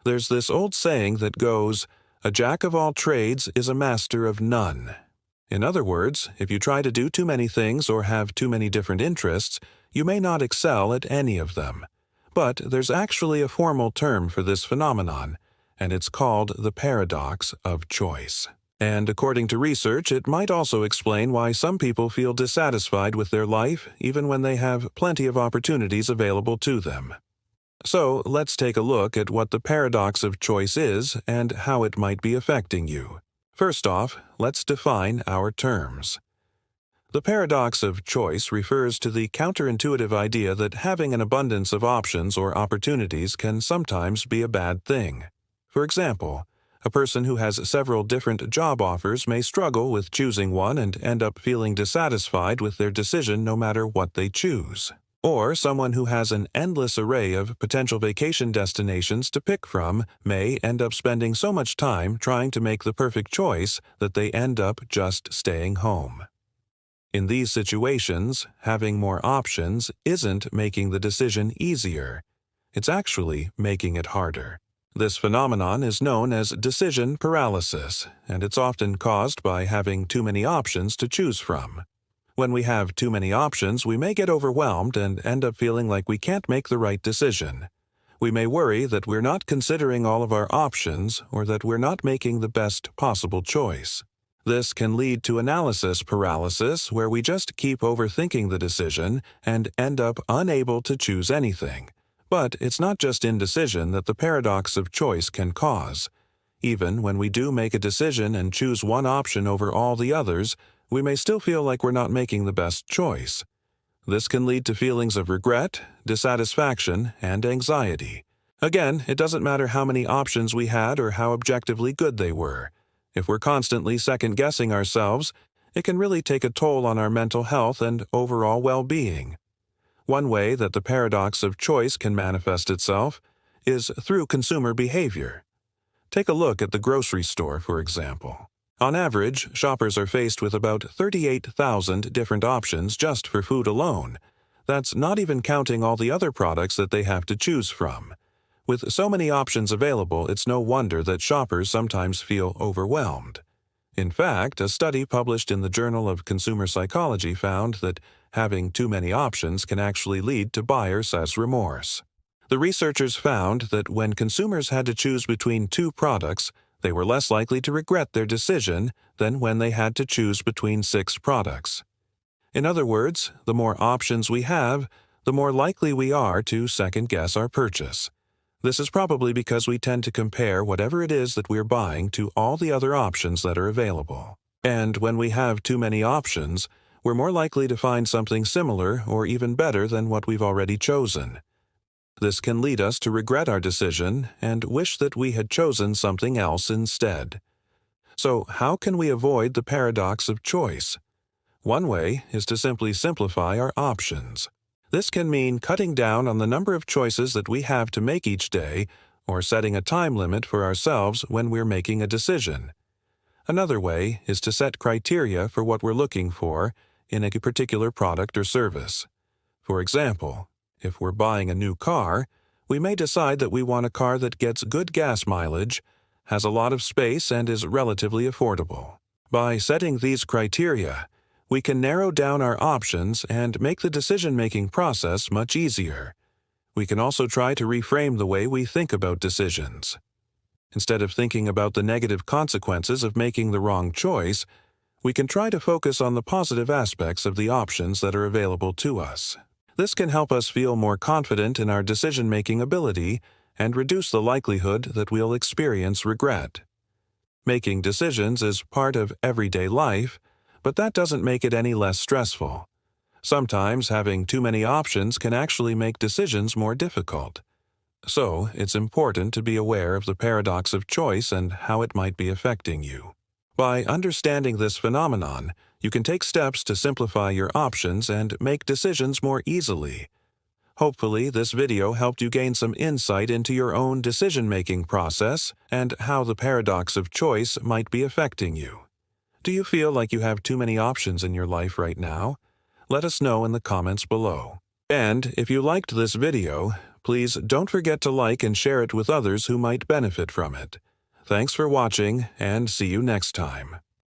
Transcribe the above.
There's this old saying that goes, "A jack of all trades is a master of none." In other words, if you try to do too many things or have too many different interests, you may not excel at any of them. But there's actually a formal term for this phenomenon, and it's called the paradox of choice. And according to research, it might also explain why some people feel dissatisfied with their life even when they have plenty of opportunities available to them. So let's take a look at what the paradox of choice is and how it might be affecting you. First off, let's define our terms. The paradox of choice refers to the counterintuitive idea that having an abundance of options or opportunities can sometimes be a bad thing. For example, a person who has several different job offers may struggle with choosing one and end up feeling dissatisfied with their decision no matter what they choose. Or someone who has an endless array of potential vacation destinations to pick from may end up spending so much time trying to make the perfect choice that they end up just staying home. In these situations, having more options isn't making the decision easier. It's actually making it harder. This phenomenon is known as decision paralysis, and it's often caused by having too many options to choose from. When we have too many options, we may get overwhelmed and end up feeling like we can't make the right decision. We may worry that we're not considering all of our options or that we're not making the best possible choice. This can lead to analysis paralysis, where we just keep overthinking the decision and end up unable to choose anything. But it's not just indecision that the paradox of choice can cause. Even when we do make a decision and choose one option over all the others, we may still feel like we're not making the best choice. This can lead to feelings of regret, dissatisfaction, and anxiety. Again, it doesn't matter how many options we had or how objectively good they were. If we're constantly second-guessing ourselves, it can really take a toll on our mental health and overall well-being. One way that the paradox of choice can manifest itself is through consumer behavior. Take a look at the grocery store, for example. On average, shoppers are faced with about 38,000 different options just for food alone. That's not even counting all the other products that they have to choose from. With so many options available, it's no wonder that shoppers sometimes feel overwhelmed. In fact, a study published in the Journal of Consumer Psychology found that having too many options can actually lead to buyer's remorse. The researchers found that when consumers had to choose between two products, they were less likely to regret their decision than when they had to choose between 6 products. In other words, the more options we have, the more likely we are to second-guess our purchase. This is probably because we tend to compare whatever it is that we're buying to all the other options that are available. And when we have too many options, we're more likely to find something similar or even better than what we've already chosen. This can lead us to regret our decision and wish that we had chosen something else instead. So, how can we avoid the paradox of choice? One way is to simply simplify our options. This can mean cutting down on the number of choices that we have to make each day, or setting a time limit for ourselves when we're making a decision. Another way is to set criteria for what we're looking for in a particular product or service. For example, if we're buying a new car, we may decide that we want a car that gets good gas mileage, has a lot of space, and is relatively affordable. By setting these criteria, we can narrow down our options and make the decision-making process much easier. We can also try to reframe the way we think about decisions. Instead of thinking about the negative consequences of making the wrong choice, we can try to focus on the positive aspects of the options that are available to us. This can help us feel more confident in our decision-making ability and reduce the likelihood that we'll experience regret. Making decisions is part of everyday life, but that doesn't make it any less stressful. Sometimes having too many options can actually make decisions more difficult. So, it's important to be aware of the paradox of choice and how it might be affecting you. By understanding this phenomenon, you can take steps to simplify your options and make decisions more easily. Hopefully, this video helped you gain some insight into your own decision-making process and how the paradox of choice might be affecting you. Do you feel like you have too many options in your life right now? Let us know in the comments below. And if you liked this video, Please don't forget to like and share it with others who might benefit from it. Thanks for watching, and see you next time.